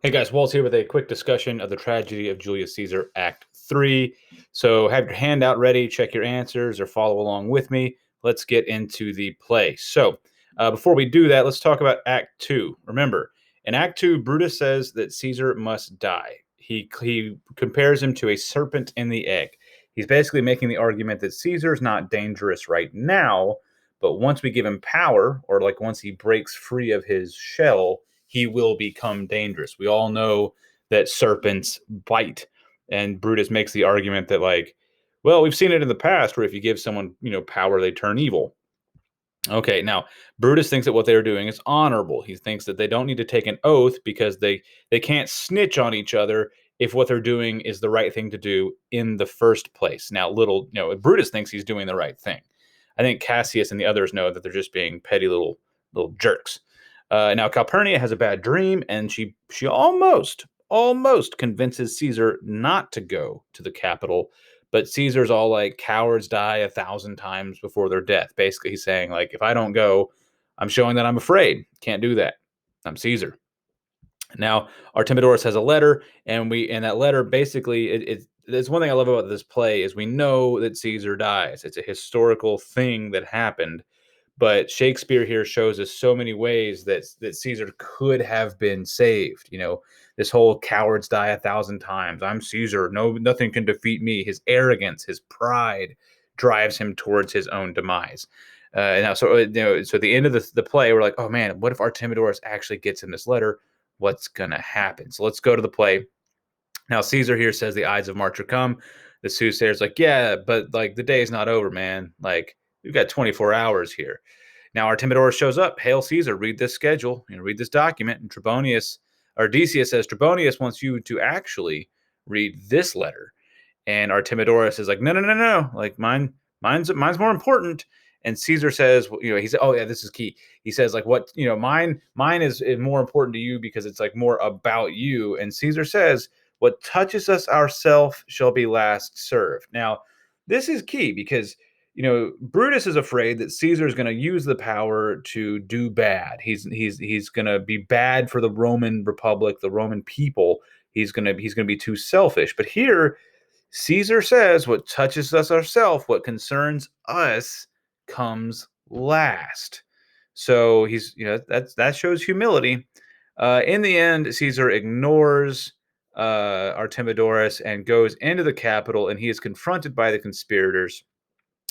Hey guys, Walt's here with a quick discussion of the tragedy of Julius Caesar, Act 3. So have your handout ready, check your answers, or follow along with me. Let's get into the play. Before we do that, let's talk about Act 2. Remember, in Act 2, Brutus says that Caesar must die. He compares him to a serpent in the egg. He's basically making the argument that Caesar's not dangerous right now, but once we give him power, or like once he breaks free of his shell, he will become dangerous. We all know that serpents bite. And Brutus makes the argument that, like, well, we've seen it in the past where if you give someone, power, they turn evil. Okay, now Brutus thinks that what they're doing is honorable. He thinks that they don't need to take an oath because they can't snitch on each other if what they're doing is the right thing to do in the first place. Now, Brutus thinks he's doing the right thing. I think Cassius and the others know that they're just being petty little jerks. Now Calpurnia has a bad dream, and she almost convinces Caesar not to go to the capital. But Caesar's all like, cowards die 1,000 times before their death. Basically, he's saying, like, if I don't go, I'm showing that I'm afraid. Can't do that. I'm Caesar. Now, Artemidorus has a letter, and that letter basically it's one thing I love about this play is we know that Caesar dies. It's a historical thing that happened, but Shakespeare here shows us so many ways that Caesar could have been saved. This whole cowards die 1,000 times. I'm Caesar. No, nothing can defeat me. His arrogance, his pride drives him towards his own demise. So at the end of the play, we're like, oh man, what if Artemidorus actually gets him this letter? What's gonna happen? So let's go to the play. Now Caesar here says the Ides of March are come. The soothsayer's like, yeah, but like the day's not over, man. Like we've got 24 hours here. Now Artemidorus shows up. Hail Caesar, read this schedule, read this document. And Decius says, Trebonius wants you to actually read this letter. And Artemidorus is like, no. Like mine's more important. And Caesar says, he said, oh yeah, this is key. He says, like, what, mine is more important to you because it's like more about you. And Caesar says, what touches us ourself shall be last served. Now, this is key because Brutus is afraid that Caesar is going to use the power to do bad. He's going to be bad for the Roman Republic, the Roman people. He's going to be too selfish. But here, Caesar says, what touches us ourselves, what concerns us, comes last. So that shows humility. In the end, Caesar ignores Artemidorus and goes into the capital, and he is confronted by the conspirators.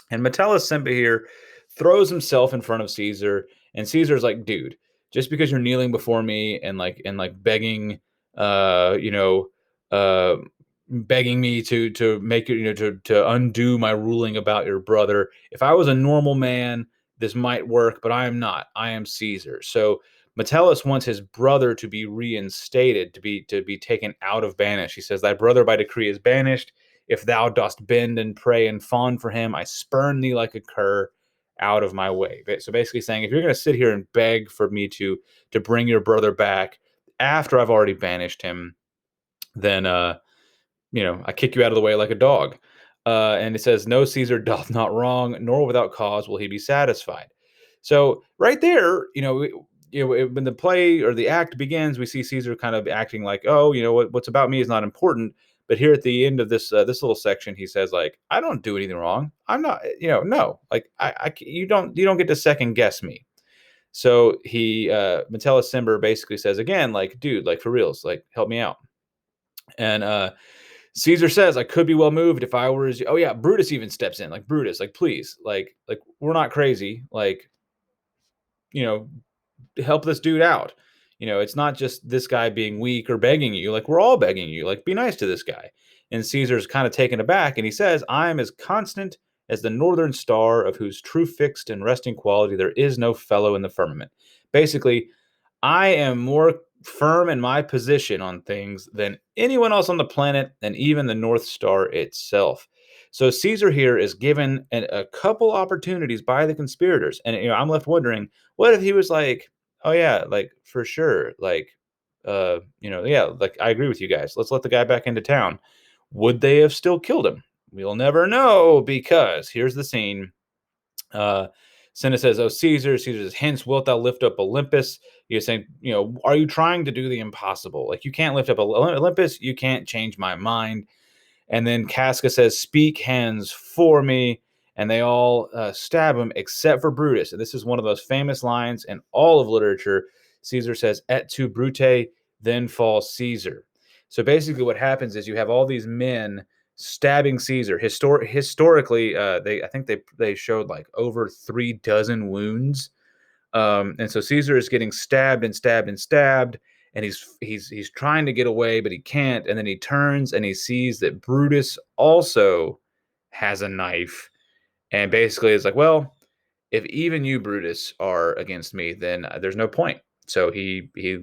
And Metellus Semper here throws himself in front of Caesar, and Caesar's like, dude, just because you're kneeling before me and begging, begging me to make it, to undo my ruling about your brother. If I was a normal man, this might work, but I am not. I am Caesar. So Metellus wants his brother to be reinstated, to be taken out of banish. He says, thy brother by decree is banished. If thou dost bend and pray and fawn for him, I spurn thee like a cur out of my way. So basically saying, if you're going to sit here and beg for me to bring your brother back after I've already banished him, then I kick you out of the way like a dog. And it says, no, Caesar doth not wrong, nor without cause will he be satisfied. So right there, when the play or the act begins, we see Caesar kind of acting like, oh, what's about me is not important. But here at the end of this little section, he says, like, I don't do anything wrong. I'm not, no, like you don't get to second guess me. So Metellus Cimber basically says again, like, dude, like for reals, like help me out. And Caesar says, I could be well moved if I were as you. Oh yeah, Brutus even steps in, like, Brutus, like, please, like we're not crazy, like, help this dude out. It's not just this guy being weak or begging you, like we're all begging you, like be nice to this guy. And Caesar's kind of taken aback, and he says, I am as constant as the northern star, of whose true fixed and resting quality there is no fellow in the firmament. Basically, I am more firm in my position on things than anyone else on the planet, and even the North Star itself. So Caesar here is given a couple opportunities by the conspirators, and I'm left wondering, what if he was like, oh yeah, like for sure, like yeah, like I agree with you guys, let's let the guy back into town. Would they have still killed him? We'll never know, because here's the scene. Cinna says, "Oh, Caesar." Caesar says, "Hence wilt thou lift up Olympus?" You're saying, are you trying to do the impossible? Like, you can't lift up Olympus. You can't change my mind. And then Casca says, "Speak, hands, for me." And they all stab him except for Brutus. And this is one of those famous lines in all of literature. Caesar says, "Et tu, Brute," then falls Caesar. So basically what happens is you have all these men stabbing Caesar. Historically, I think they showed like over 3 dozen wounds. And so Caesar is getting stabbed and stabbed and stabbed, and he's trying to get away, but he can't. And then he turns and he sees that Brutus also has a knife, and basically it's like, well, if even you, Brutus, are against me, then there's no point. So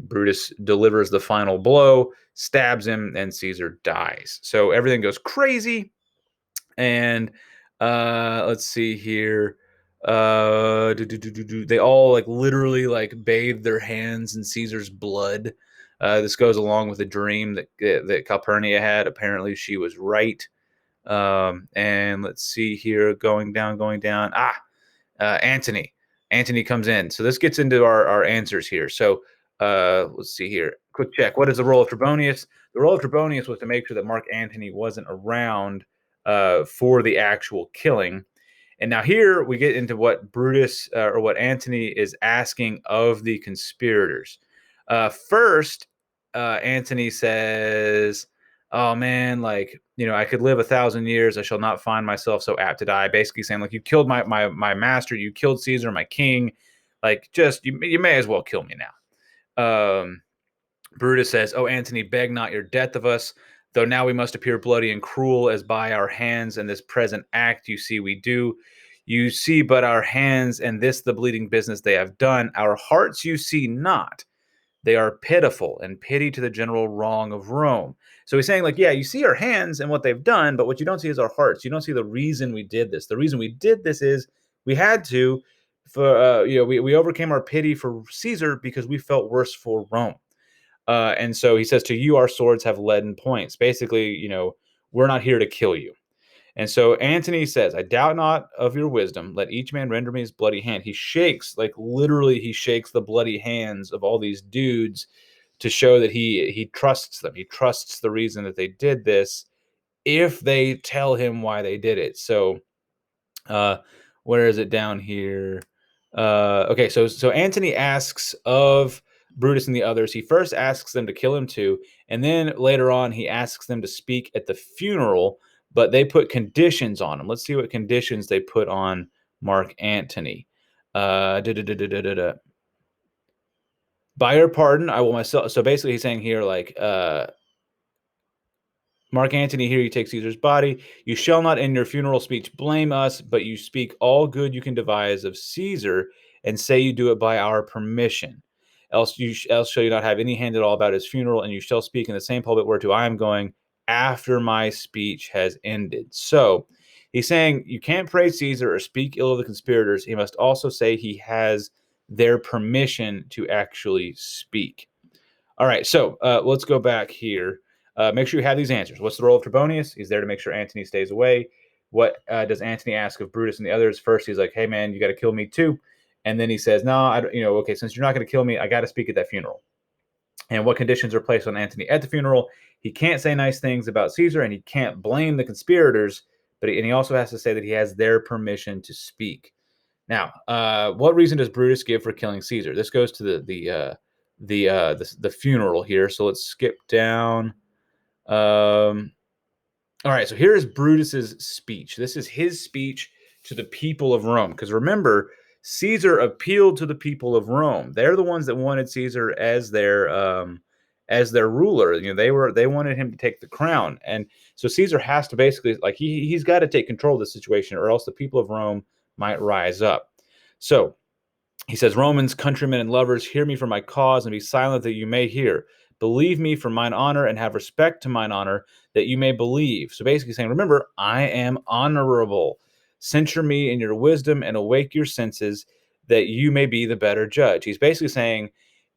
Brutus delivers the final blow, stabs him, and Caesar dies. So everything goes crazy. And let's see here. They all like literally like bathe their hands in Caesar's blood. This goes along with a dream that Calpurnia had. Apparently, she was right. And let's see here, going down. Antony. Antony comes in. So this gets into our answers here. So let's see here. Quick check. What is the role of Trebonius? The role of Trebonius was to make sure that Mark Antony wasn't around for the actual killing. And now here we get into what Brutus or what Antony is asking of the conspirators. First, Antony says, "Oh man, like, I could live 1,000 years. I shall not find myself so apt to die." Basically saying, like, you killed my master, you killed Caesar, my king. Like, just you may as well kill me now. Brutus says, "Oh, Antony, beg not your death of us, though now we must appear bloody and cruel, as by our hands and this present act you see we do. You see but our hands, and this the bleeding business they have done. Our hearts you see not. They are pitiful, and pity to the general wrong of Rome." So he's saying, like, yeah, you see our hands and what they've done, but what you don't see is our hearts. You don't see the reason we did this. The reason we did this is we had to, we overcame our pity for Caesar because we felt worse for Rome. And so he says, "To you, our swords have leaden points." Basically, we're not here to kill you. And so Antony says, "I doubt not of your wisdom. Let each man render me his bloody hand." He shakes, like literally, he shakes the bloody hands of all these dudes to show that he trusts them. He trusts the reason that they did this if they tell him why they did it. So, where is it down here? Okay, so Antony asks of Brutus and the others. He first asks them to kill him too, and then later on he asks them to speak at the funeral, but they put conditions on him. Let's see what conditions they put on Mark Antony. By your pardon, I will myself. So basically, he's saying here, like, Mark Antony, here you take Caesar's body. You shall not in your funeral speech blame us, but you speak all good you can devise of Caesar, and say you do it by our permission. Else shall you not have any hand at all about his funeral, and you shall speak in the same pulpit whereto I am going after my speech has ended. So he's saying you can't praise Caesar or speak ill of the conspirators. He must also say he has their permission to actually speak. All right, so let's go back here. Make sure you have these answers. What's the role of Trebonius? He's there to make sure Antony stays away. What does Antony ask of Brutus and the others? First, he's like, "Hey, man, you got to kill me too." And then he says, "No, I don't, okay, since you're not going to kill me, I got to speak at that funeral." And what conditions are placed on Antony at the funeral? He can't say nice things about Caesar, and he can't blame the conspirators, and he also has to say that he has their permission to speak. Now, what reason does Brutus give for killing Caesar? This goes to the funeral here. So let's skip down. All right, so here is Brutus's speech. This is his speech to the people of Rome. Because remember, Caesar appealed to the people of Rome. They're the ones that wanted Caesar as their ruler. They wanted him to take the crown. And so Caesar has to basically, like, he's got to take control of the situation, or else the people of Rome might rise up. So he says, "Romans, countrymen, and lovers, hear me for my cause, and be silent that you may hear. Believe me for mine honor, and have respect to mine honor, that you may believe." So basically saying, remember, I am honorable. Censure me in your wisdom, and awake your senses, that you may be the better judge. He's basically saying,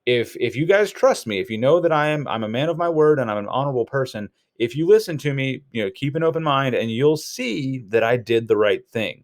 if you guys trust me, if you know that I'm a man of my word, and I'm an honorable person, if you listen to me, keep an open mind, and you'll see that I did the right thing.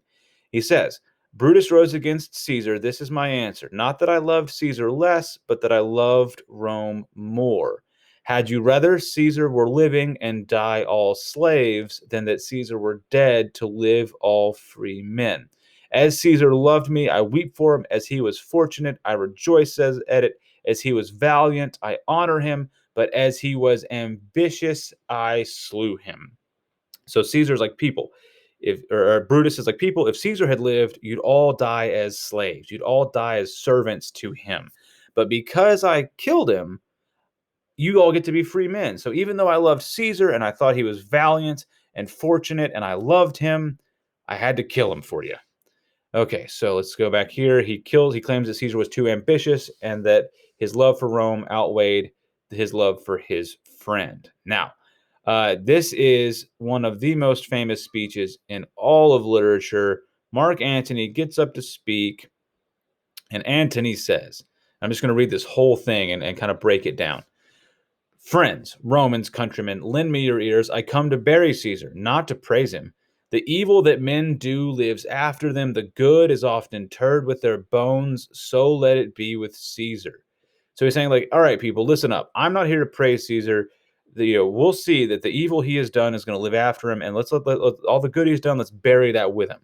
He says, Brutus rose against Caesar. This is my answer. Not that I loved Caesar less, but that I loved Rome more. Had you rather Caesar were living and die all slaves than that Caesar were dead to live all free men? As Caesar loved me, I weep for him. As he was fortunate, I rejoice at it. As he was valiant, I honor him. But as he was ambitious, I slew him. So Caesar's like people. If or Brutus is like people, if Caesar had lived, you'd all die as slaves. You'd all die as servants to him. But because I killed him, you all get to be free men. So even though I loved Caesar and I thought he was valiant and fortunate and I loved him, I had to kill him for you. Okay, so let's go back here. He claims that Caesar was too ambitious and that his love for Rome outweighed his love for his friend. Now, this is one of the most famous speeches in all of literature. Mark Antony gets up to speak, and Antony says, I'm just going to read this whole thing and kind of break it down. Friends, Romans, countrymen, lend me your ears. I come to bury Caesar, not to praise him. The evil that men do lives after them. The good is often interred with their bones. So let it be with Caesar. So he's saying, like, all right, people, listen up. I'm not here to praise Caesar. We'll see that the evil he has done is going to live after him, and let's let all the good he's done. Let's bury that with him.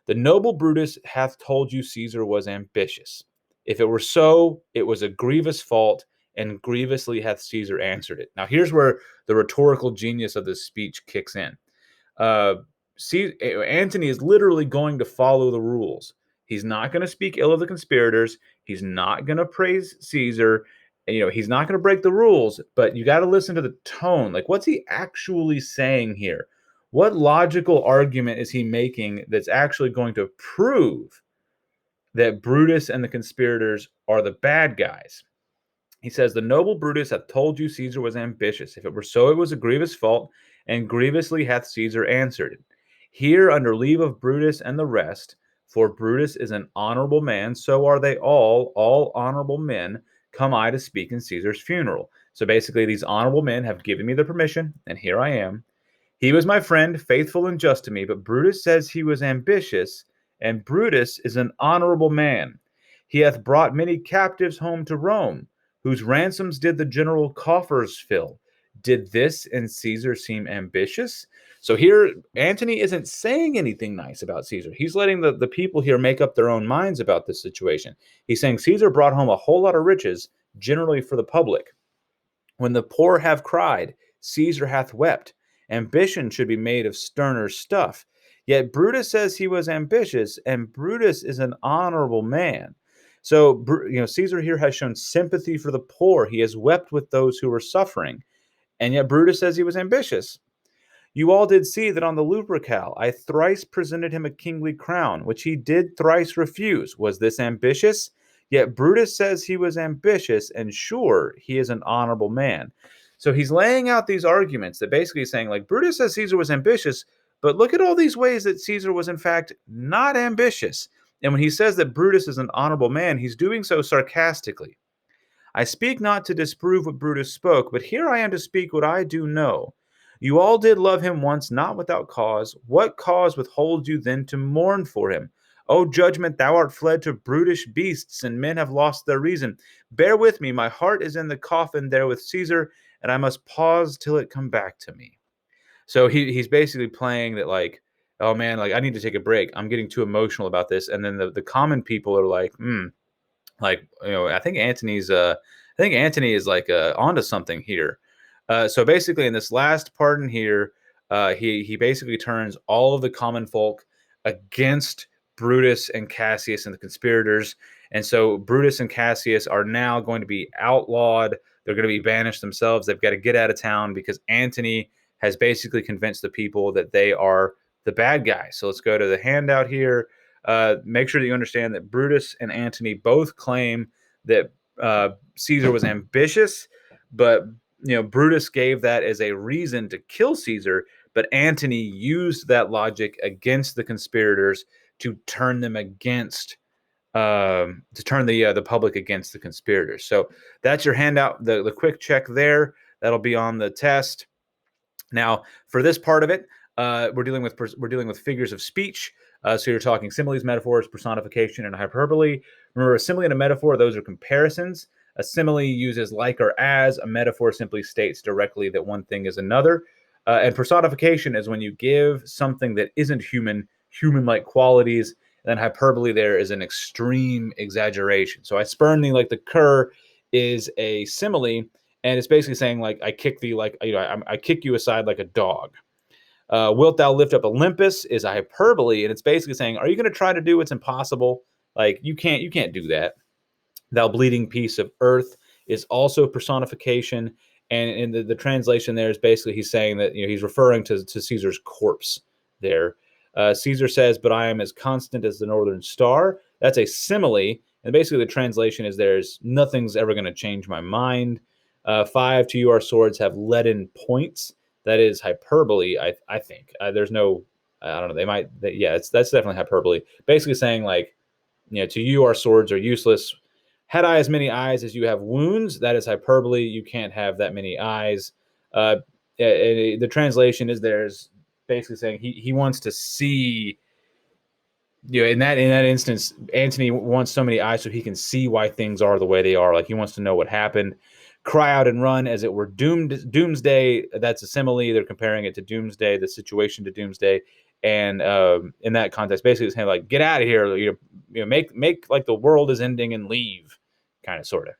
The noble Brutus hath told you Caesar was ambitious. If it were so, it was a grievous fault, and grievously hath Caesar answered it. Now, here's where the rhetorical genius of this speech kicks in. Uh, Antony is literally going to follow the rules. He's not going to speak ill of the conspirators. He's not going to praise Caesar. He's not going to break the rules, but you got to listen to the tone. Like, what's he actually saying here? What logical argument is he making that's actually going to prove that Brutus and the conspirators are the bad guys? He says, the noble Brutus hath told you Caesar was ambitious. If it were so, it was a grievous fault, and grievously hath Caesar answered it. Here, under leave of Brutus and the rest, for Brutus is an honorable man, so are they all honorable men, come I to speak in Caesar's funeral. So basically, these honorable men have given me the permission, and here I am. He was my friend, faithful and just to me, but Brutus says he was ambitious, and Brutus is an honorable man. He hath brought many captives home to Rome, whose ransoms did the general coffers fill. Did this in Caesar seem ambitious? So here, Antony isn't saying anything nice about Caesar. He's letting the people here make up their own minds about this situation. He's saying Caesar brought home a whole lot of riches, generally for the public. When the poor have cried, Caesar hath wept. Ambition should be made of sterner stuff. Yet Brutus says he was ambitious, and Brutus is an honorable man. So, Caesar here has shown sympathy for the poor. He has wept with those who were suffering. And yet Brutus says he was ambitious. You all did see that on the Lupercal I thrice presented him a kingly crown, which he did thrice refuse. Was this ambitious? Yet Brutus says he was ambitious, and sure, he is an honorable man. So he's laying out these arguments that basically saying, like, Brutus says Caesar was ambitious, but look at all these ways that Caesar was, in fact, not ambitious. And when he says that Brutus is an honorable man, he's doing so sarcastically. I speak not to disprove what Brutus spoke, but here I am to speak what I do know. You all did love him once, not without cause. What cause withholds you then to mourn for him? O judgment, thou art fled to brutish beasts, and men have lost their reason. Bear with me, my heart is in the coffin there with Caesar, and I must pause till it come back to me. So he's basically playing that, like, oh man, like, I need to take a break. I'm getting too emotional about this. And then the common people are like, I think Antony is like onto something here. So basically, in this last part in here, he basically turns all of the common folk against Brutus and Cassius and the conspirators. And so Brutus and Cassius are now going to be outlawed. They're going to be banished themselves. They've got to get out of town because Antony has basically convinced the people that they are the bad guys. So let's go to the handout here. Make sure that you understand that Brutus and Antony both claim that Caesar was ambitious, but Brutus gave that as a reason to kill Caesar, but Antony used that logic against the conspirators to turn them against the public against the conspirators. So that's your handout. The quick check there, that'll be on the test. Now, for this part of it, we're dealing with figures of speech. So you're talking similes, metaphors, personification, and hyperbole. Remember, a simile and a metaphor, those are comparisons. A simile uses like or as. A metaphor simply states directly that one thing is another. And personification is when you give something that isn't human-like qualities. And then hyperbole there is an extreme exaggeration. So I spurn thee like the cur is a simile, and it's basically saying like I kick thee like I kick you aside like a dog. Wilt thou lift up Olympus is a hyperbole, and it's basically saying, are you going to try to do what's impossible? Like you can't do that. Thou bleeding piece of earth is also personification, and in the translation there is basically he's saying that he's referring to Caesar's corpse there. Caesar says, "But I am as constant as the northern star." That's a simile, and basically the translation is there's nothing's ever going to change my mind. 5 to you our swords have leaden points. That is hyperbole. I think there's no I don't know. That's definitely hyperbole. Basically saying like to you our swords are useless. Had I as many eyes as you have wounds, that is hyperbole. You can't have that many eyes. The translation is there's basically saying he wants to see. In that instance, Antony wants so many eyes so he can see why things are the way they are. Like he wants to know what happened. Cry out and run as it were doomsday. That's a simile. They're comparing it to doomsday, the situation to doomsday. And in that context, basically it's kind of like get out of here. Make like the world is ending and leave, kind of sort of.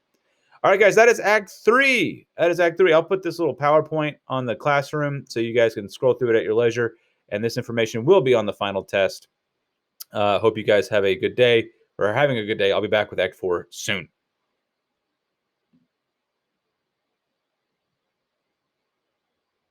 All right, guys, that is Act 3. That is Act 3. I'll put this little PowerPoint on the classroom so you guys can scroll through it at your leisure. And this information will be on the final test. Hope you guys have a good day or are having a good day. I'll be back with Act 4 soon.